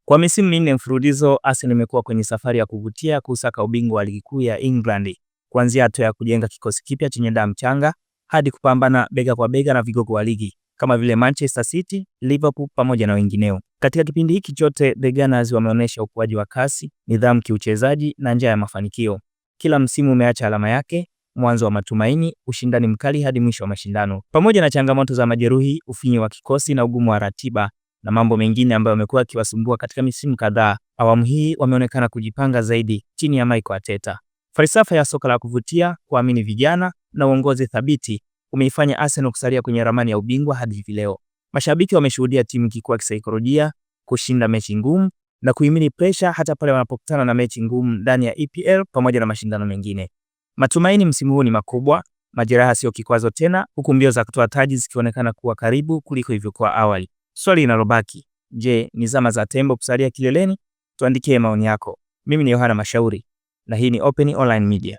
Kwa misimu minne mfululizo, Arsenal imekuwa kwenye safari ya kuvutia kusaka ubingwa wa ligi kuu ya England, kuanzia hatua ya kujenga kikosi kipya chenye damu changa hadi kupambana bega kwa bega na vigogo wa ligi kama vile Manchester City, Liverpool pamoja na wengineo. Katika kipindi hiki chote, The Gunners wameonyesha ukuaji wa kasi, nidhamu kiuchezaji na njaa ya mafanikio. Kila msimu umeacha alama yake, mwanzo wa matumaini, ushindani mkali hadi mwisho wa mashindano. Pamoja na changamoto za majeruhi, ufinyu wa kikosi na ugumu wa ratiba na mambo mengine ambayo yamekuwa yakiwasumbua katika misimu kadhaa, awamu hii wameonekana kujipanga zaidi chini ya Mikel Arteta. Falsafa ya soka la kuvutia, kuamini vijana na uongozi thabiti umeifanya Arsenal kusalia kwenye ramani ya ubingwa hadi hivi leo. Mashabiki wameshuhudia timu ikikua kisaikolojia, kushinda mechi ngumu na kuhimili pressure hata pale wanapokutana na mechi ngumu ndani ya EPL pamoja na mashindano mengine. Matumaini msimu huu ni makubwa, majeraha sio kikwazo tena, huku mbio za kutoa taji zikionekana kuwa karibu kuliko ilivyokuwa awali. Swali linalobaki, je, ni zama za tembo kusalia kileleni? Tuandikie maoni yako. Mimi ni Yohana Mashauri na hii ni Open Online Media.